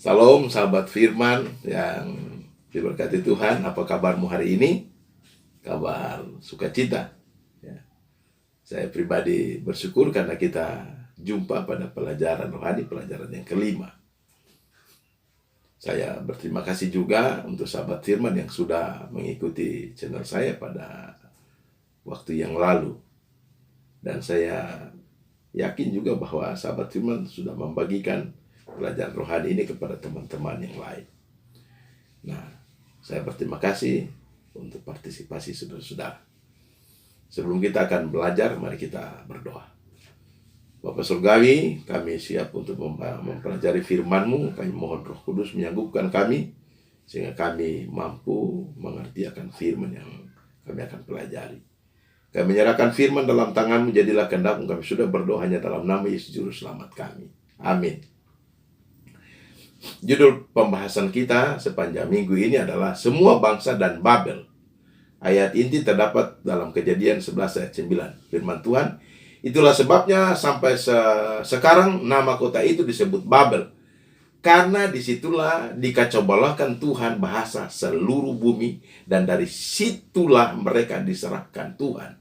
Salam sahabat firman yang diberkati Tuhan. Apa kabarmu hari ini? Kabar sukacita ya. Saya pribadi bersyukur karena kita jumpa pada pelajaran rohani, pelajaran yang kelima. Saya berterima kasih juga untuk sahabat firman yang sudah mengikuti channel saya pada waktu yang lalu. Dan saya yakin juga bahwa sahabat firman sudah membagikan pelajaran rohani ini kepada teman-teman yang lain. Nah, saya berterima kasih untuk partisipasi saudara-saudara. Sebelum kita akan belajar, mari kita berdoa. Bapa Surgawi, kami siap untuk mempelajari firman-Mu. Kami mohon Roh Kudus menyanggupkan kami, sehingga kami mampu mengerti akan firman yang kami akan pelajari. Kami menyerahkan firman dalam tangan-Mu, jadilah kehendak-Mu. Kami sudah berdoa hanya dalam nama Yesus Juru Selamat kami. Amin. Judul pembahasan kita sepanjang minggu ini adalah Semua Bangsa dan Babel. Ayat inti terdapat dalam Kejadian 11 ayat 9. Firman Tuhan, itulah sebabnya sampai sekarang nama kota itu disebut Babel. Karena disitulah dikacaubalahkan Tuhan bahasa seluruh bumi, dan dari situlah mereka diserahkan Tuhan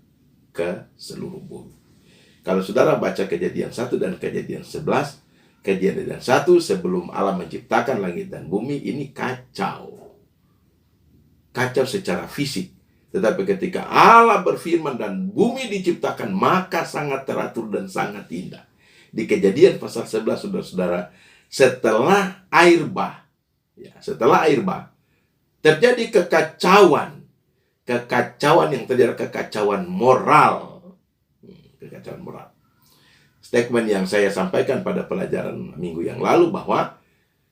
ke seluruh bumi. Kalau saudara baca Kejadian 1 dan Kejadian 11, Kejadian 1 sebelum Allah menciptakan langit dan bumi ini kacau. Kacau secara fisik. Tetapi ketika Allah berfirman dan bumi diciptakan, maka sangat teratur dan sangat indah. Di Kejadian pasal 11, saudara-saudara, setelah air bah, terjadi kekacauan yang terjadi, kekacauan moral. Kekacauan moral. Statement yang saya sampaikan pada pelajaran minggu yang lalu bahwa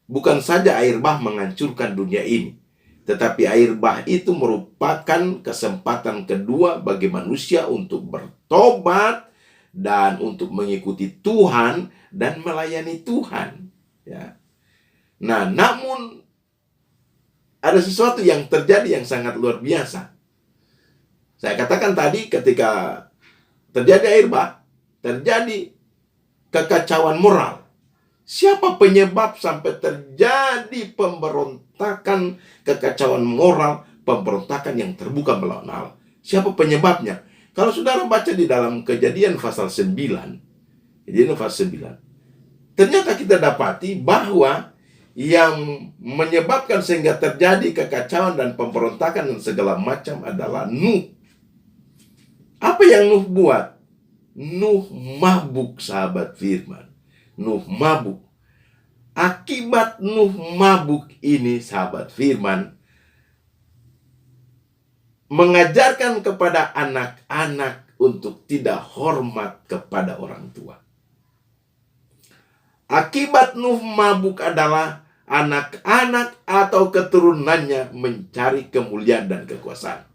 bukan saja air bah menghancurkan dunia ini, tetapi air bah itu merupakan kesempatan kedua bagi manusia untuk bertobat dan untuk mengikuti Tuhan dan melayani Tuhan. Ya. Nah, namun ada sesuatu yang terjadi yang sangat luar biasa. Saya katakan tadi, ketika terjadi air bah, terjadi kekacauan moral. Siapa penyebab sampai terjadi pemberontakan, kekacauan moral, pemberontakan yang terbuka melawan Allah? Siapa penyebabnya? Kalau saudara baca di dalam Kejadian pasal 9, ternyata kita dapati bahwa yang menyebabkan sehingga terjadi kekacauan dan pemberontakan dan segala macam adalah Nuh. Apa yang Nuh buat? Nuh mabuk, sahabat firman. Nuh mabuk. Akibat Nuh mabuk ini, sahabat firman, mengajarkan kepada anak-anak untuk tidak hormat kepada orang tua. Akibat Nuh mabuk adalah anak-anak atau keturunannya mencari kemuliaan dan kekuasaan.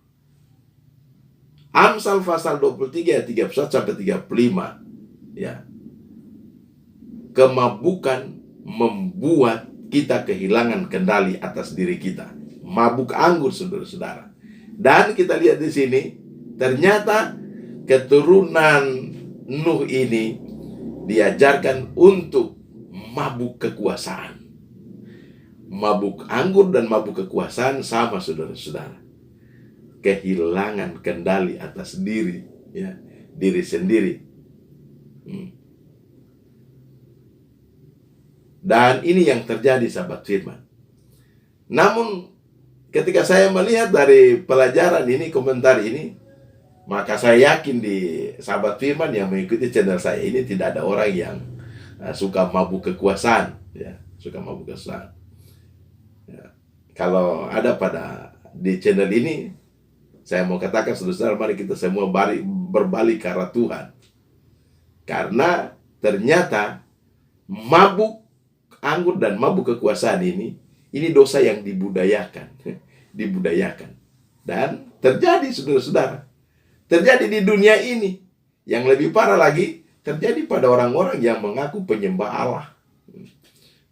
Amsal pasal 23 ayat 31 sampai 35. Ya. Kemabukan membuat kita kehilangan kendali atas diri kita. Mabuk anggur, saudara-saudara. Dan kita lihat di sini, ternyata keturunan Nuh ini diajarkan untuk mabuk kekuasaan. Mabuk anggur dan mabuk kekuasaan sama, saudara-saudara. Kehilangan kendali atas diri, ya, diri sendiri. Dan ini yang terjadi, sahabat firman. Namun ketika saya melihat dari pelajaran ini, komentar ini, maka saya yakin di sahabat firman yang mengikuti channel saya ini tidak ada orang yang suka mabuk kekuasaan, ya, suka mabuk kekuasaan. Ya. Kalau ada di channel ini, saya mau katakan, saudara-saudara, mari kita semua berbalik ke arah Tuhan. Karena ternyata mabuk anggur dan mabuk kekuasaan ini dosa yang dibudayakan. Dibudayakan. Dan terjadi, saudara-saudara. Terjadi di dunia ini. Yang lebih parah lagi, terjadi pada orang-orang yang mengaku penyembah Allah.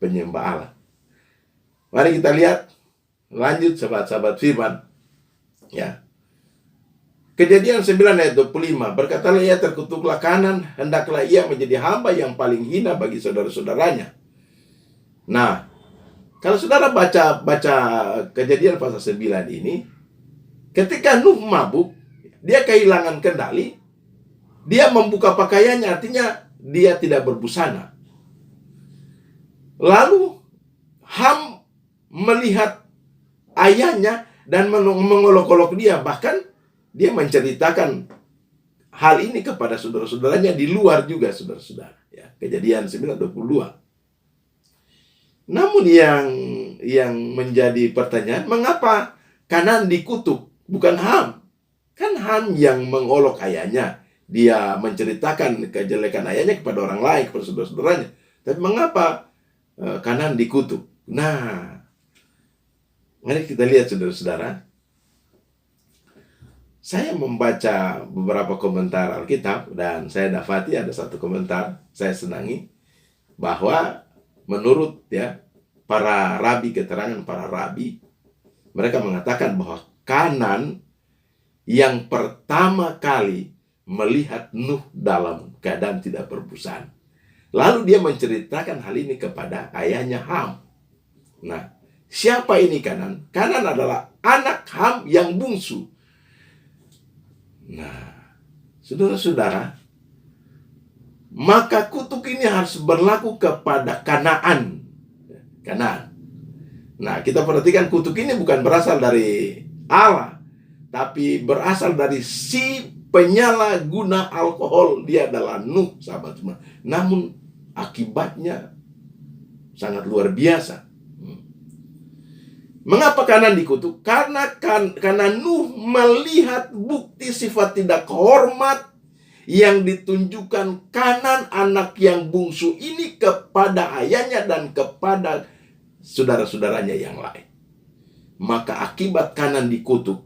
Penyembah Allah. Mari kita lihat. Lanjut, sahabat-sahabat firman. Ya. Kejadian 9 ayat 25, berkatalah ia, terkutuklah Kanan, hendaklah ia menjadi hamba yang paling hina bagi saudara-saudaranya. Nah, Kalau saudara baca Kejadian pasal 9 ini, ketika Nuh mabuk, dia kehilangan kendali, dia membuka pakaiannya, artinya dia tidak berbusana. Lalu Ham melihat ayahnya dan mengolok-olok dia, bahkan dia menceritakan hal ini kepada saudara-saudaranya di luar juga, saudara-saudara. Ya, Kejadian 9:22. Namun yang menjadi pertanyaan, mengapa Kanan dikutuk, bukan Ham? Kan Ham yang mengolok ayahnya. Dia menceritakan kejelekan ayahnya kepada orang lain, kepada saudara-saudaranya. Tapi mengapa Kanan dikutuk? Nah, mari kita lihat, saudara-saudara. Saya membaca beberapa komentar Alkitab dan saya dapati ada satu komentar saya senangi, bahwa menurut para rabi, keterangan para rabi, mereka mengatakan bahwa Kanan yang pertama kali melihat Nuh dalam keadaan tidak berbusana. Lalu dia menceritakan hal ini kepada ayahnya Ham. Nah, siapa ini Kanan? Kanan adalah anak Ham yang bungsu. Nah, saudara-saudara, maka kutuk ini harus berlaku kepada Kanaan. Kanaan. Nah, kita perhatikan, kutuk ini bukan berasal dari Allah, tapi berasal dari si penyalahguna alkohol. Dia adalah Nuh, sahabat semua. Namun akibatnya sangat luar biasa. Mengapa Kanan dikutuk? Karena Nuh melihat bukti sifat tidak hormat yang ditunjukkan Kanan, anak yang bungsu ini, kepada ayahnya dan kepada saudara-saudaranya yang lain. Maka akibat Kanan dikutuk,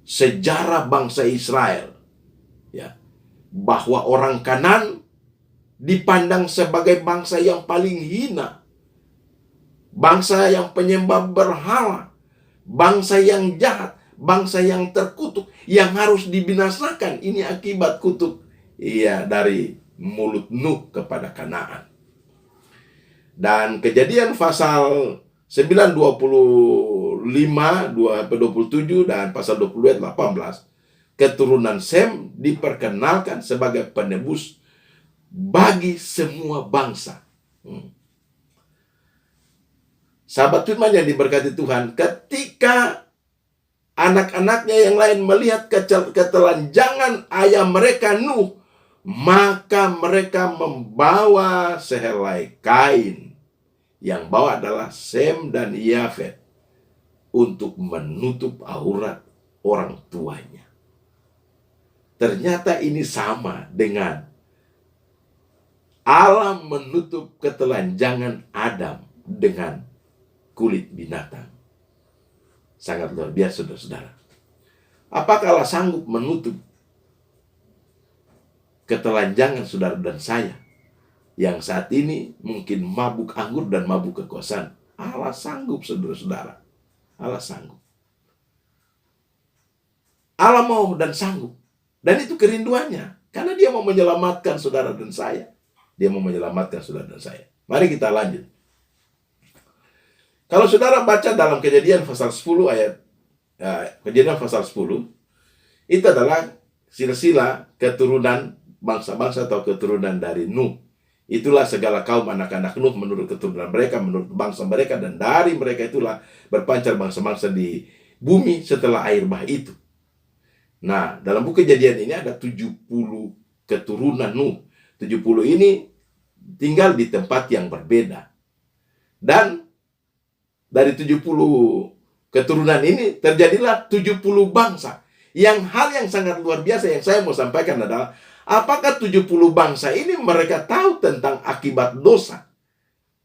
sejarah bangsa Israel, bahwa orang Kanan dipandang sebagai bangsa yang paling hina, bangsa yang penyembah berhala, bangsa yang jahat, bangsa yang terkutuk, yang harus dibinasakan. Ini akibat kutuk dari mulut Nuh kepada Kanaan. Dan Kejadian pasal 9, 25, 27 dan pasal 20 ayat 18, keturunan Sem diperkenalkan sebagai penebus bagi semua bangsa. Sahabat firman yang diberkati Tuhan, ketika anak-anaknya yang lain melihat ketelanjangan ayah mereka Nuh, maka mereka membawa sehelai kain. Yang bawa adalah Sem dan Yafet untuk menutup aurat orang tuanya. Ternyata ini sama dengan Allah menutup ketelanjangan Adam dengan kulit binatang. Sangat luar biasa, saudara-saudara. Apakah Allah sanggup menutup ketelanjangan saudara dan saya yang saat ini mungkin mabuk anggur dan mabuk kekuasaan? Allah sanggup, saudara-saudara. Allah sanggup. Allah mau dan sanggup. Dan itu kerinduannya. Karena dia mau menyelamatkan saudara dan saya. Dia mau menyelamatkan saudara dan saya. Mari kita lanjut. Kalau saudara baca dalam Kejadian pasal 10 Kejadian pasal 10, itu adalah silsilah keturunan bangsa-bangsa atau keturunan dari Nuh. Itulah segala kaum anak-anak Nuh menurut keturunan mereka, menurut bangsa mereka, dan dari mereka itulah berpancar bangsa-bangsa di bumi setelah air bah itu. Nah, dalam buku Kejadian ini ada 70 keturunan Nuh. 70 ini tinggal di tempat yang berbeda. Dan dari 70 keturunan ini terjadilah 70 bangsa. Hal yang sangat luar biasa yang saya mau sampaikan adalah, apakah 70 bangsa ini mereka tahu tentang akibat dosa?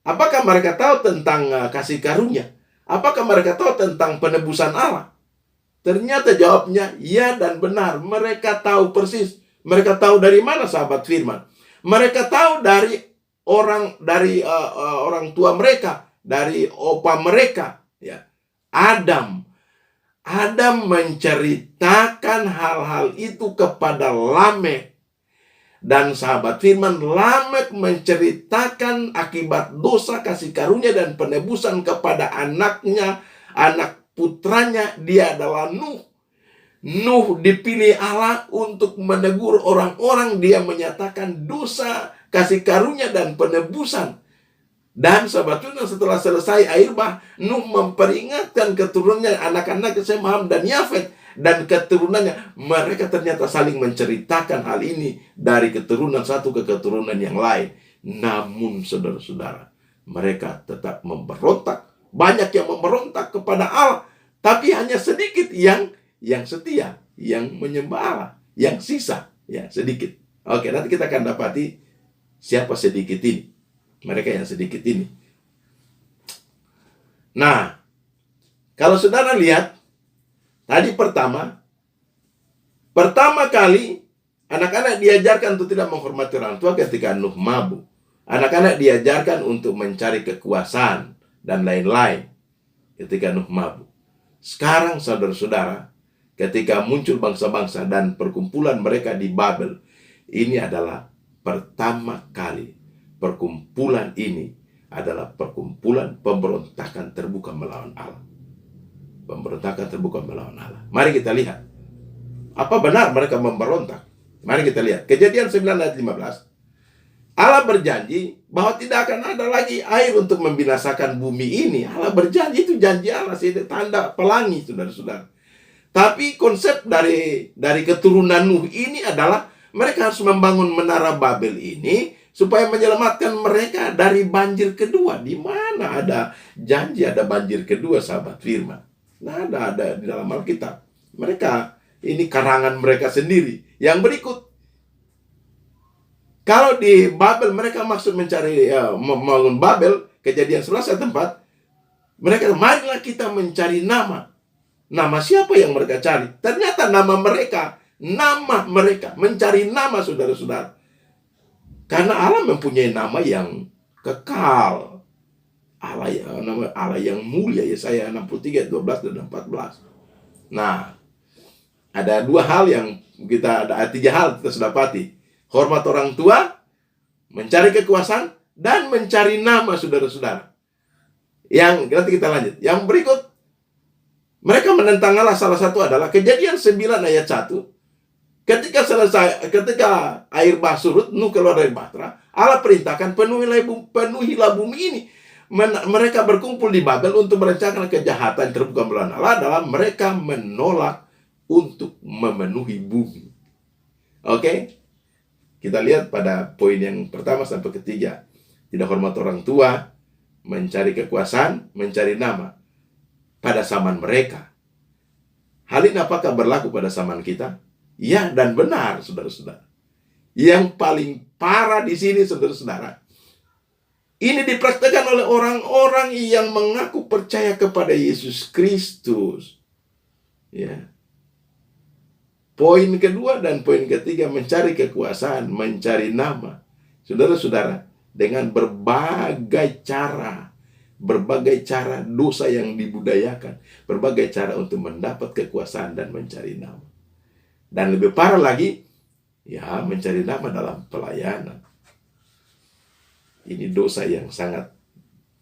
Apakah mereka tahu tentang kasih karunia? Apakah mereka tahu tentang penebusan Allah? Ternyata jawabnya ya dan benar. Mereka tahu persis. Mereka tahu dari mana, sahabat firman? Mereka tahu dari orang tua mereka, dari opa mereka, Adam. Adam menceritakan hal-hal itu kepada Lamek. Dan sahabat firman, Lamek menceritakan akibat dosa, kasih karunia, dan penebusan kepada anaknya, anak putranya, dia adalah Nuh. Nuh dipilih Allah untuk menegur orang-orang. Dia menyatakan dosa, kasih karunia, dan penebusan. Dan sahabat firman, setelah selesai air bah, Nuh memperingatkan keturunannya, anak-anak Sem, Ham, dan Yafet, dan keturunannya. Mereka ternyata saling menceritakan hal ini dari keturunan satu ke keturunan yang lain. Namun saudara-saudara, mereka tetap memberontak. Banyak yang memberontak kepada Allah, tapi hanya sedikit yang setia, yang menyembah Allah, yang sisa, ya sedikit. Oke, nanti kita akan dapati siapa sedikit ini. Mereka yang sedikit ini. Nah, kalau saudara lihat tadi pertama kali anak-anak diajarkan untuk tidak menghormati orang tua ketika Nuh mabuk. Anak-anak diajarkan untuk mencari kekuasaan dan lain-lain ketika Nuh mabuk. Sekarang saudara-saudara, ketika muncul bangsa-bangsa dan perkumpulan mereka di Babel, ini adalah pertama kali perkumpulan ini adalah perkumpulan pemberontakan terbuka melawan Allah. Pemberontakan terbuka melawan Allah. Mari kita lihat. Apa benar mereka memberontak? Mari kita lihat. Kejadian 9 ayat 15. Allah berjanji bahwa tidak akan ada lagi air untuk membinasakan bumi ini. Allah berjanji, itu janji Allah. Itu tanda pelangi, saudara-saudara. Tapi konsep dari keturunan Nuh ini adalah mereka harus membangun menara Babel ini supaya menyelamatkan mereka dari banjir kedua. Di mana ada janji ada banjir kedua, sahabat firman? Nah, ada di dalam Alkitab. Mereka, ini karangan mereka sendiri. Yang berikut, kalau di Babel mereka maksud mencari membangun Babel, Kejadian 11 ayat 4, mereka, marilah kita mencari nama. Nama siapa yang mereka cari? Ternyata nama mereka, mencari nama, saudara-saudara. Karena Allah mempunyai nama yang kekal. Nama Allah yang mulia, Yesaya 63 12 dan 14. Nah, ada dua hal yang tiga hal kita sudah dapati. Hormat orang tua, mencari kekuasaan, dan mencari nama, saudara-saudara. Yang nanti kita lanjut. Yang berikut, mereka menentang Allah. Salah satu adalah Kejadian 9 ayat 1. Ketika air bah surut, Nuh keluar dari bahtera, Allah perintahkan penuhilah bumi ini. Mereka berkumpul di Babel untuk merencanakan kejahatan terbuka melawan Allah adalah mereka menolak untuk memenuhi bumi. Oke? Kita lihat pada poin yang pertama sampai ketiga. Tidak hormat orang tua, mencari kekuasaan, mencari nama pada zaman mereka. Hal ini apakah berlaku pada zaman kita? Ya dan benar, saudara-saudara. Yang paling parah di sini, saudara-saudara, ini dipraktikkan oleh orang-orang yang mengaku percaya kepada Yesus Kristus. Ya. Poin kedua dan poin ketiga, mencari kekuasaan, mencari nama. Saudara-saudara, dengan berbagai cara dosa yang dibudayakan, berbagai cara untuk mendapat kekuasaan dan mencari nama. Dan lebih parah lagi, ya mencari nama dalam pelayanan. Ini dosa yang sangat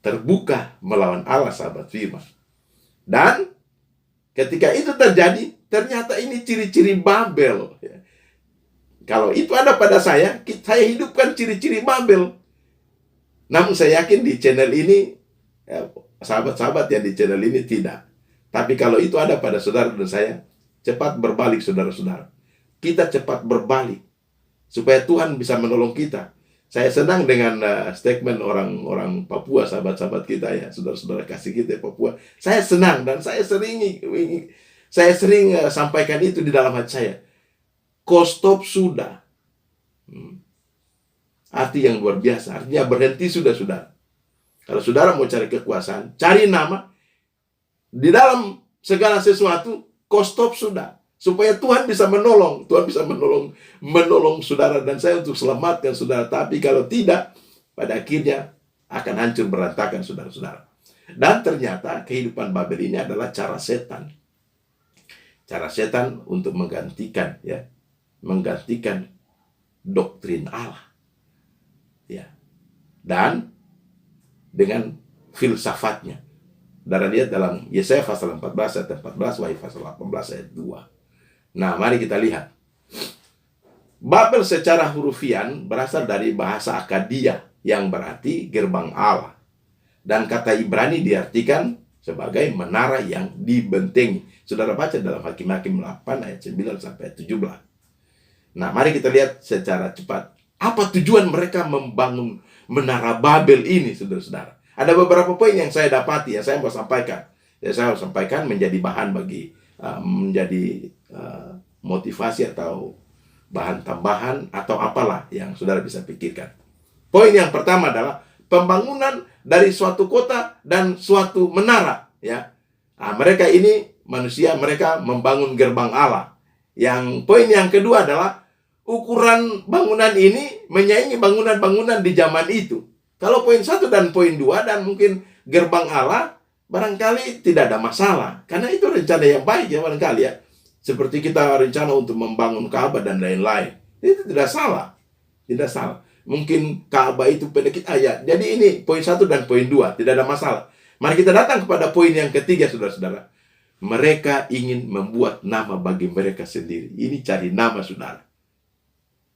terbuka melawan Allah, sahabat firman. Dan ketika itu terjadi, ternyata ini ciri-ciri Babel. Kalau itu ada pada saya hidupkan ciri-ciri Babel. Namun saya yakin di channel ini, sahabat-sahabat yang di channel ini tidak. Tapi kalau itu ada pada saudara dan saya, cepat berbalik, saudara-saudara. Kita cepat berbalik supaya Tuhan bisa menolong kita. Saya senang dengan statement orang-orang Papua, sahabat-sahabat kita ya, saudara-saudara kasih kita Papua. Saya senang dan saya sering sampaikan itu di dalam hati saya. Stop sudah. Arti yang luar biasa, artinya berhenti sudah, saudara. Kalau saudara mau cari kekuasaan, cari nama di dalam segala sesuatu. Stop sudah, supaya Tuhan bisa menolong. Tuhan bisa menolong saudara dan saya untuk selamatkan saudara. Tapi kalau tidak, pada akhirnya akan hancur berantakan, saudara-saudara. Dan ternyata kehidupan Babel ini adalah cara setan. Cara setan untuk menggantikan doktrin Allah. Ya. Dan dengan filsafatnya. Saudara lihat dalam Yesaya pasal 14 ayat 14, Wahyu pasal 18 ayat 2. Nah, mari kita lihat. Babel secara hurufian berasal dari bahasa Akadia yang berarti gerbang Allah. Dan kata Ibrani diartikan sebagai menara yang dibentengi. Saudara baca dalam Hakim-Hakim 8 ayat 9 sampai 17. Nah, mari kita lihat secara cepat. Apa tujuan mereka membangun menara Babel ini, saudara-saudara? Ada beberapa poin yang saya dapati, yang saya mau sampaikan. Ya, saya mau sampaikan menjadi bahan bagi, menjadi motivasi atau bahan tambahan atau apalah yang saudara bisa pikirkan. Poin yang pertama adalah pembangunan dari suatu kota dan suatu menara. Ya, nah, mereka ini manusia, mereka membangun gerbang Allah. Yang poin yang kedua adalah ukuran bangunan ini menyaingi bangunan-bangunan di zaman itu. Kalau poin 1 dan poin 2 dan mungkin gerbang Allah barangkali tidak ada masalah, karena itu rencana yang baik ya barangkali ya. Seperti kita rencana untuk membangun Ka'bah dan lain-lain. Itu tidak salah. Tidak salah. Mungkin Ka'bah itu pendekit ayat. Jadi ini poin 1 dan poin 2. Tidak ada masalah. Mari kita datang kepada poin yang ketiga, saudara-saudara. Mereka ingin membuat nama bagi mereka sendiri. Ini cari nama, saudara.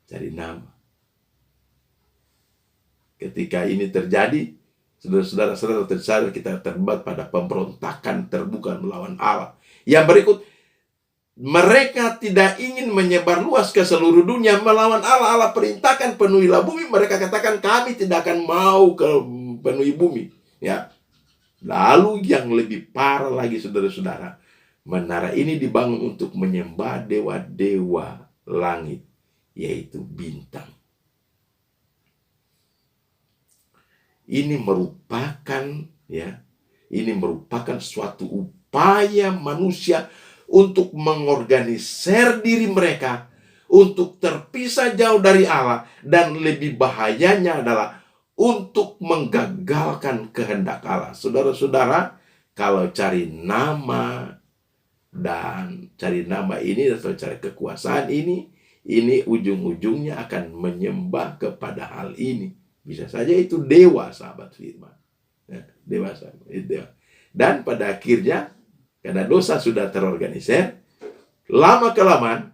Cari nama. Ketika ini terjadi, saudara-saudara tersadar kita terlibat pada pemberontakan terbuka melawan Allah. Yang berikut, mereka tidak ingin menyebar luas ke seluruh dunia melawan Allah. Allah perintahkan penuhilah bumi. Mereka katakan kami tidak akan mau ke penuhi bumi. Ya. Lalu yang lebih parah lagi, saudara-saudara, menara ini dibangun untuk menyembah dewa-dewa langit, yaitu bintang. Ini merupakan suatu upaya manusia untuk mengorganisir diri mereka untuk terpisah jauh dari Allah, dan lebih bahayanya adalah untuk menggagalkan kehendak Allah. Saudara-saudara, kalau cari nama dan cari nama ini atau cari kekuasaan ini ujung-ujungnya akan menyembah kepada hal ini. Bisa saja itu dewa, sahabat firman. Ya, dewa. Dan pada akhirnya, karena dosa sudah terorganisir, lama-kelamaan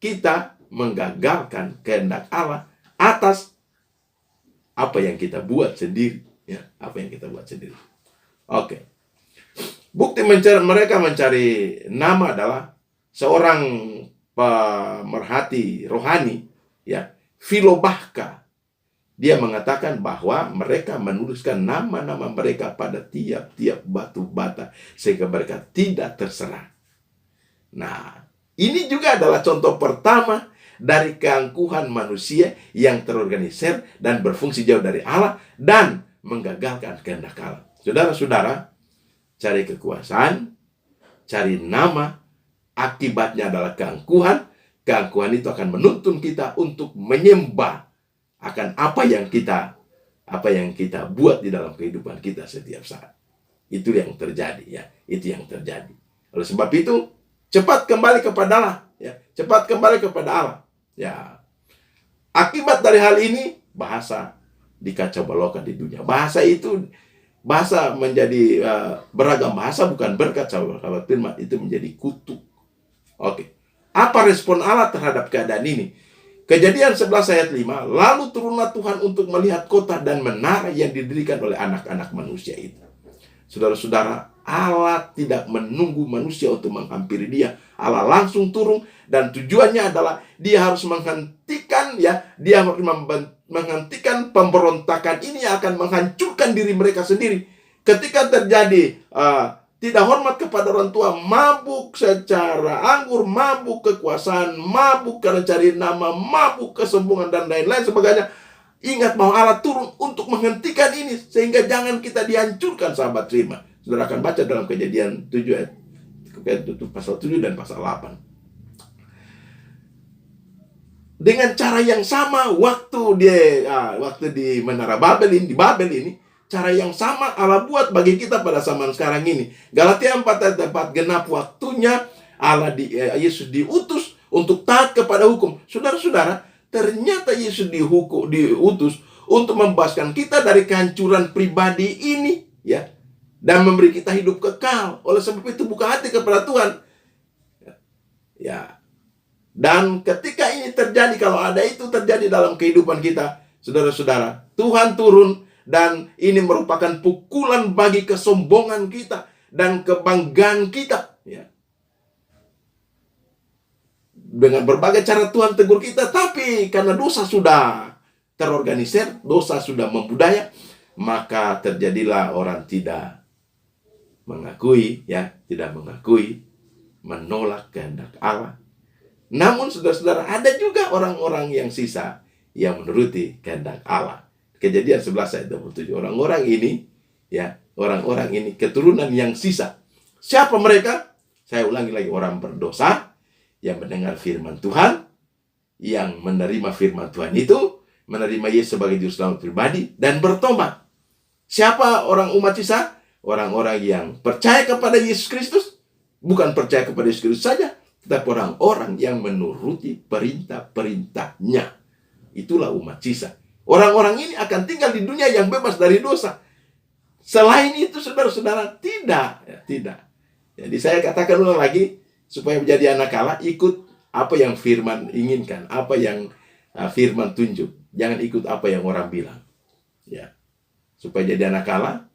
kita menggagalkan kehendak Allah atas apa yang kita buat sendiri. Ya, apa yang kita buat sendiri. Oke. Bukti mereka mencari nama adalah seorang pemerhati rohani, ya, Filobahka. Dia mengatakan bahwa mereka menuliskan nama-nama mereka pada tiap-tiap batu bata sehingga mereka tidak terserah. Nah, ini juga adalah contoh pertama dari keangkuhan manusia yang terorganisir dan berfungsi jauh dari Allah dan menggagalkan kehendak Allah. Saudara-saudara, cari kekuasaan, cari nama, akibatnya adalah keangkuhan. Keangkuhan itu akan menuntun kita untuk menyembah akan apa yang kita buat di dalam kehidupan kita setiap saat. Itu yang terjadi, ya. Itu yang terjadi. Oleh sebab itu, cepat kembali kepada Allah, ya. Cepat kembali kepada Allah. Ya. Akibat dari hal ini, bahasa dikacau balaukan di dunia. Bahasa menjadi beragam bahasa bukan berkat, sahabat firman, itu menjadi kutuk. Oke. Apa respon Allah terhadap keadaan ini? Kejadian 11 ayat 5, lalu turunlah Tuhan untuk melihat kota dan menara yang didirikan oleh anak-anak manusia itu. Saudara-saudara, Allah tidak menunggu manusia untuk menghampiri dia. Allah langsung turun, dan tujuannya adalah dia harus menghentikan menghentikan pemberontakan ini yang akan menghancurkan diri mereka sendiri. Ketika terjadi tidak hormat kepada orang tua, mabuk secara anggur, mabuk kekuasaan, mabuk karena cari nama, mabuk kesombongan dan lain-lain sebagainya. Ingat bahwa Allah turun untuk menghentikan ini sehingga jangan kita dihancurkan, sahabat firman. Saudara akan baca dalam Kejadian 7 ayat pasal 7 dan pasal 8. Dengan cara yang sama waktu di Menara Babel ini, di Babel ini, cara yang sama Allah buat bagi kita pada zaman sekarang ini. Galatia 4 ayat 4, genap waktunya Yesus diutus untuk taat kepada hukum. Saudara-saudara, ternyata Yesus diutus untuk membebaskan kita dari kehancuran pribadi ini, ya, dan memberi kita hidup kekal. Oleh sebab itu buka hati kepada Tuhan. Ya. Dan ketika ini terjadi, kalau ada itu terjadi dalam kehidupan kita, saudara-saudara, Tuhan turun, dan ini merupakan pukulan bagi kesombongan kita dan kebanggaan kita, ya. Dengan berbagai cara Tuhan tegur kita, tapi karena dosa sudah terorganisir, dosa sudah membudaya, maka terjadilah orang tidak mengakui, ya, tidak mengakui, menolak kehendak Allah. Namun saudara-saudara, ada juga orang-orang yang sisa yang menuruti kehendak Allah. Kejadian 11 ayat 27. Orang-orang ini, ya, orang-orang ini keturunan yang sisa. Siapa mereka? Saya ulangi lagi, orang berdosa yang mendengar firman Tuhan, yang menerima firman Tuhan itu, menerima Yesus sebagai juru selamat pribadi, dan bertobat. Siapa orang umat sisa? Orang-orang yang percaya kepada Yesus Kristus, bukan percaya kepada Yesus Kristus saja, tetapi orang-orang yang menuruti perintah-perintahnya. Itulah umat sisa. Orang-orang ini akan tinggal di dunia yang bebas dari dosa. Selain itu, saudara-saudara, tidak. Ya, tidak. Jadi saya katakan ulang lagi, supaya menjadi anak Allah, ikut apa yang firman inginkan, apa yang firman tunjuk. Jangan ikut apa yang orang bilang. Ya. Supaya jadi anak Allah,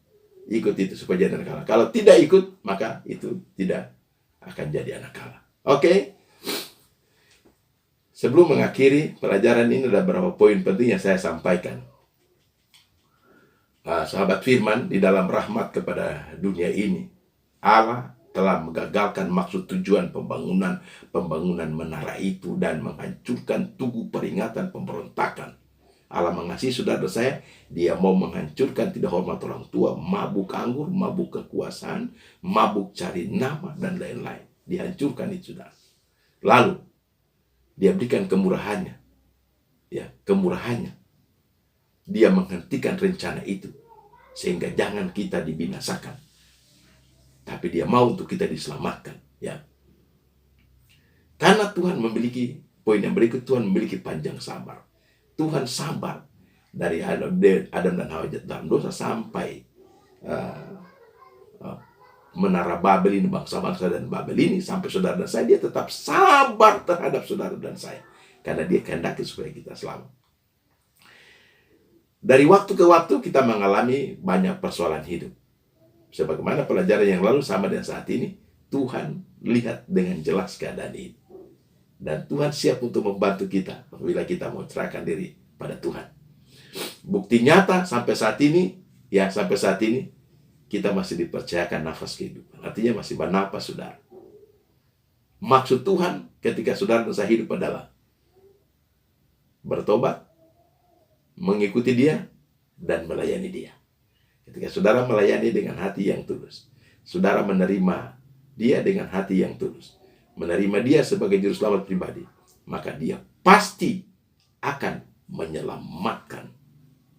ikut itu supaya jadi anak Allah. Kalau tidak ikut, maka itu tidak akan jadi anak Allah. Oke. Sebelum mengakhiri pelajaran ini, ada beberapa poin penting yang saya sampaikan. Sahabat firman, di dalam rahmat kepada dunia ini, Allah telah menggagalkan maksud tujuan pembangunan menara itu dan menghancurkan tugu peringatan pemberontakan. Allah mengasihi saudara saya, Dia mau menghancurkan tidak hormat orang tua, mabuk anggur, mabuk kekuasaan, mabuk cari nama, dan lain-lain. Dihancurkan itu, saudara. Lalu Dia berikan kemurahannya, ya, kemurahannya. Dia menghentikan rencana itu sehingga jangan kita dibinasakan, tapi Dia mau untuk kita diselamatkan, ya. Karena Tuhan memiliki, poin yang berikut, Tuhan memiliki panjang sabar. Tuhan sabar dari Adam dan Hawa dalam dosa sampai menara Babel ini, bangsa-bangsa dan Babel ini, sampai saudara dan saya, Dia tetap sabar terhadap saudara dan saya, karena Dia kehendaki supaya kita selamat. Dari waktu ke waktu kita mengalami banyak persoalan hidup. Sebagaimana pelajaran yang lalu sama dengan saat ini, Tuhan lihat dengan jelas keadaan ini. Dan Tuhan siap untuk membantu kita apabila kita mau serahkan diri pada Tuhan. Bukti nyata sampai saat ini, ya, sampai saat ini, kita masih dipercayakan nafas kehidupan. Artinya masih bernapas, saudara. Maksud Tuhan ketika saudara dan saya hidup adalah bertobat, mengikuti Dia, dan melayani Dia. Ketika saudara melayani dengan hati yang tulus, saudara menerima Dia dengan hati yang tulus, menerima Dia sebagai juru selamat pribadi, maka Dia pasti akan menyelamatkan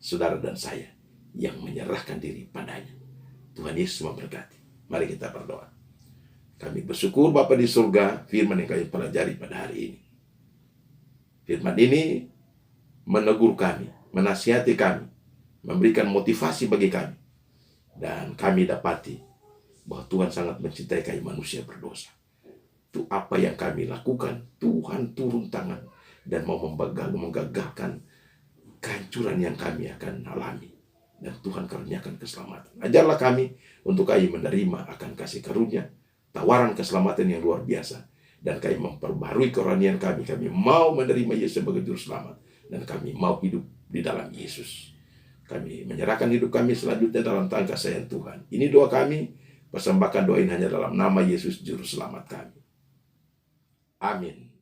saudara dan saya yang menyerahkan diri padanya. Tuhan Yesus memberkati. Mari kita berdoa. Kami bersyukur Bapa di surga, firman yang kami pelajari pada hari ini. Firman ini menegur kami, menasihati kami, memberikan motivasi bagi kami. Dan kami dapati bahwa Tuhan sangat mencintai kami manusia berdosa. Itu apa yang kami lakukan, Tuhan turun tangan dan mau menggagalkan kehancuran yang kami akan alami. Dan Tuhan karuniakan keselamatan. Ajarlah kami untuk kami menerima akan kasih karunia, tawaran keselamatan yang luar biasa. Dan kami memperbarui kerohanian kami. Kami mau menerima Yesus sebagai juru selamat. Dan kami mau hidup di dalam Yesus. Kami menyerahkan hidup kami selanjutnya dalam tangan kasih Tuhan. Ini doa kami, persembahkan doa ini hanya dalam nama Yesus juru selamat kami. Amin.